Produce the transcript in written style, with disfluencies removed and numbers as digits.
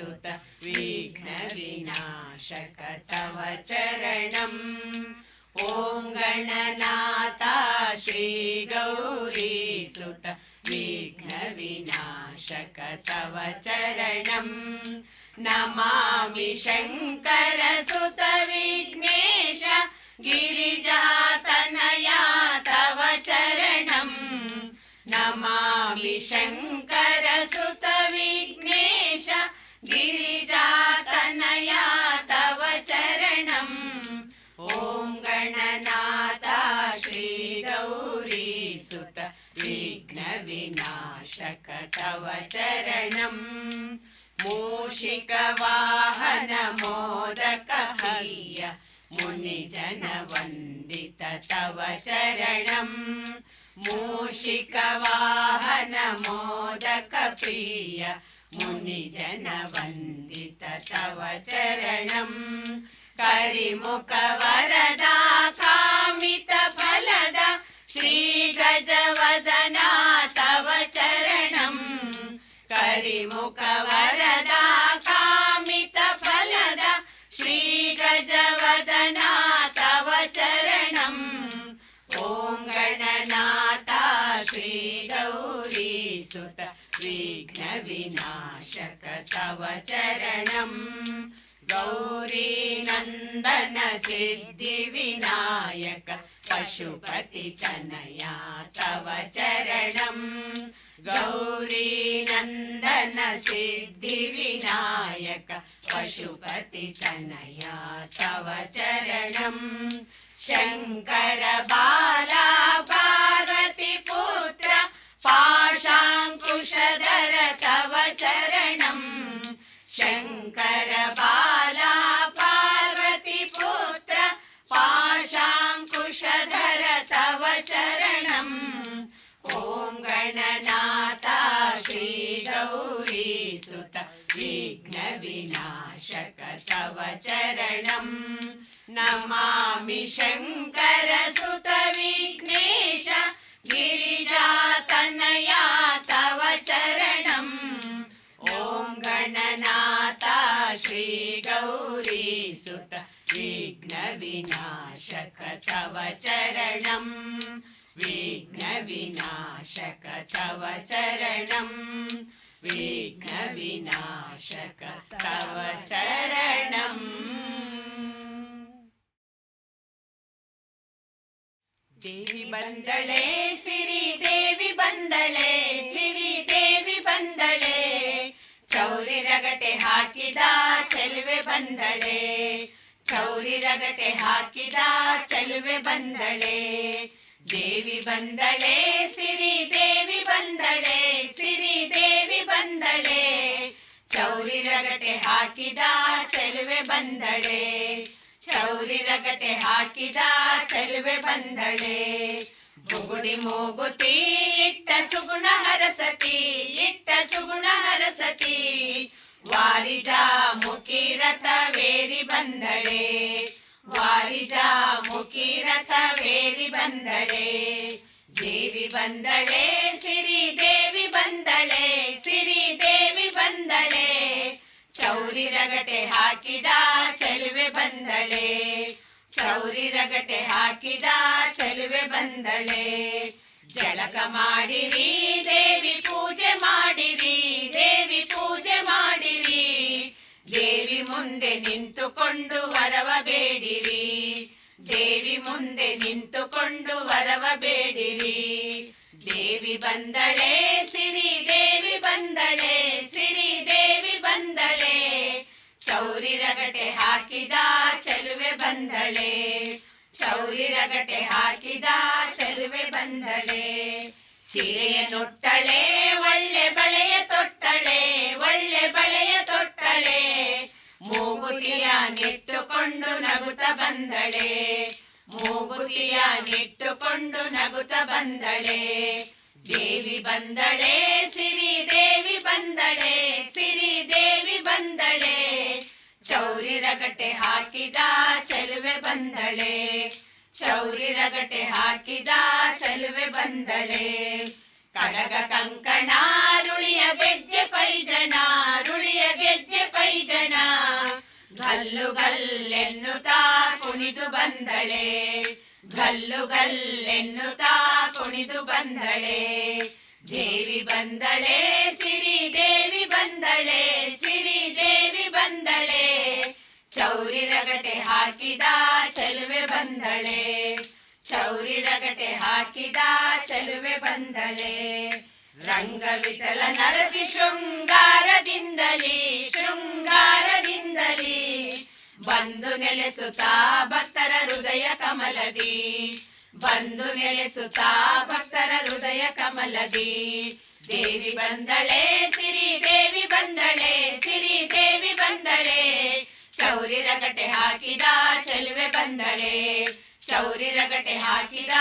सुत विघ्न विनाशक तव चरणम् ॐ गणनाथा श्री गौरी सुत विघ्न विनाशक तव चरणम् नमामि शंकर सुत विघ्नेश गिरिजातनया तव चरणम् नमामि शंकर सुत विघ्नेश गिरिजातनया तव चरणम् ॐ गणनाथा श्री गौरी सुत विघ्न विनाशक तव चरणम् मूषिक वाहन मोदक प्रिय मुनिजन वंदित तव चरणम् मूषिक वाहन मोदक प्रिय मुनिजन वंदित तव चरणम् करिमुख वरदा कामित फलदा श्री गजवदना तव चरणम् करिमुख वरदा कामित फलदा श्री गजवदना तव चरणम् ॐ गणनाथा श्री गौरी सुत विघ्न विनाशक तव चरणम् गौरी नंदन सिद्धि विनायक पशुपति तनया तव चरणम् गौरी नंदन सिद्धि विनायक पशुपति तनया तव चरणम् शंकर बाला पार्वती पुत्र पाशांकुशधर तव चरणम् शंकर बाला पार्वती पुत्र पाशांकुशधर तव चरणम् ॐ गणनाथा श्री गौरी सुत विघ्न विनाशक तव चरणम् नमामि शंकर सुत विघ्नेश गिरिजातनया तव चरणम् ॐ गणनाथा श्री गौरी सुत विघ्न विनाशक तव चरणम् विघ्न विनाशक तव चरणम् विघ्न विनाशक तव चरणम् देवी बंदळे सिरी देवी बंदळे सिरी देवी बंदळे चौरी रगटे हाकिದ ಚೆಲುವೆ ಬಂದಳೆ ಚೌರಿ ರಗಟೆ ಹಾಕಿದ ಚೆಲುವೆ ಬಂದಳೆ ದೇವಿ ಬಂದಳೆ ಸಿರಿ ದೇವಿ ಬಂದಳೆ ಸಿರಿ ದೇವಿ ಬಂದಳೆ ಚೌರಿ ರಗಟೆ ಹಾಕಿದ ಚೆಲುವೆ ಬಂದಳೆ ಚೌರಿ ರಗಟೆ ಹಾಕಿದ ಚೆಲುವೆ ಬಂದಳೆ ಬುಗುಡಿ ಮೂಗುತಿ ಇಟ್ಟ ಸುಗುಣ ಹರಸತಿ ಇಟ್ಟ ಸುಗುಣ ಹರಸತಿ ವಾರಿಜ ಮುಖಿ ರಥ ವೇರಿ ಬಂದಳೆ ವಾರಿಜ ಮುಖಿ ರಥ ವೇರಿ ಬಂದಳೆ ದೇವಿ ಬಂದಳೆ ಸಿರಿ ದೇವಿ ಬಂದಳೆ ಸಿರಿ ದೇವಿ ಬಂದಳೆ ಚೌರಿ ರಗಟೆ ಹಾಕಿದ ಚೆಲುವೆ ಬಂದಳೆ ಚೌರಿ ರಗಟೆ ಹಾಕಿದ ಚೆಲುವೆ ಬಂದಳೆ ಜಳಕ ಮಾಡಿರಿ ದೇವಿ ಪೂಜೆ ಮಾಡಿರಿ ದೇವಿ ಪೂಜೆ ಮಾಡಿರಿ ದೇವಿ ಮುಂದೆ ನಿಂತುಕೊಂಡು ವರವ ಬೇಡಿರಿ ದೇವಿ ಮುಂದೆ ನಿಂತುಕೊಂಡು ವರವ ಬೇಡಿರಿ ದೇವಿ ಬಂದಳೆ ಸಿರಿ ದೇವಿ ಬಂದಳೆ ಸಿರಿ ದೇವಿ ಬಂದಳೆ ಚೌರಿ ರಗಟೆ ಹಾಕಿದ ಚೆಲುವೆ ಬಂದಳೆ ಚೌರಿ ರಗಟೆ ಹಾಕಿದ ಚೆಲುವೆ ಬಂದಳೆ ಸೀರೆಯ ತೊಟ್ಟಳೆ ಒಳ್ಳೆ ಬಳೆಯ ತೊಟ್ಟಳೆ ಒಳ್ಳೆ ಬಳೆಯ ತೊಟ್ಟಳೆ ಮೂಗುತಿಯ ನೆಟ್ಟುಕೊಂಡು ನಗುತ್ತ ಬಂದಳೆ ಮೂಗುತಿಯ ನೆಟ್ಟುಕೊಂಡು ನಗುತ್ತ ಬಂದಳೆ ದೇವಿ ಬಂದಳೆ ಸಿರಿ ದೇವಿ ಬಂದಳೆ ಸಿರಿ ದೇವಿ ಬಂದಳೆ ಚೌರಿ ರಗಟೆ ಹಾಕಿದ ಚೆಲುವೆ ಬಂದಳೆ ಚೌರಿ ರಗಟೆ ಹಾಕಿದ ಚೆಲುವೆ ಬಂದಳೆ ಕಡಗ ಕಂಕಣ ರುಳಿಯ ಗೆಜ್ಜೆ ಪೈಜನ ರುಳಿಯ ಗೆಜ್ಜೆ ಜನ ಗಲ್ಲು ಗಲ್ಲೆನ್ನುತ್ತಾ ಕುಣಿದು ಬಂದಳೆ ಗಲ್ಲು ಗಲ್ಲೆನ್ನುತ್ತಾ ಕುಣಿದು ಬಂದಳೆ ದೇವಿ ಬಂದಳೆ ಸಿರಿ ದೇವಿ ಬಂದಳೆ ಸಿರಿ ದೇವಿ ಬಂದಳೆ ಚೌರಿ ರಗಟೆ ಹಾಕಿದ ಚೆಲುವೆ ಬಂದಳೆ ಚೌರಿ ರಗಟೆ ಹಾಕಿದ ಚೆಲುವೆ ಬಂದಳೆ ರಂಗವಿಠಲ ನರಸಿ ಶೃಂಗಾರದಿಂದಲೇ ಶೃಂಗಾರದಿಂದಲೇ ಬಂದು ನೆಲೆಸುತ್ತಾ ಭಕ್ತರ ಹೃದಯ ಕಮಲದಿ ಬಂದು ನೆಲೆಸುತ್ತಾ ಭಕ್ತರ ಹೃದಯ ಕಮಲದಿ ದೇವಿ ಬಂದಳೆ ಸಿರಿ ದೇವಿ ಬಂದಳೆ ಸಿರಿ ದೇವಿ ಬಂದಳೆ ಚೌರಿ ರಗಟೆ ಹಾಕಿದ ಚೆಲುವೆ ಬಂದಳೆ ಚೌರಿ ರಗಟೆ ಹಾಕಿದ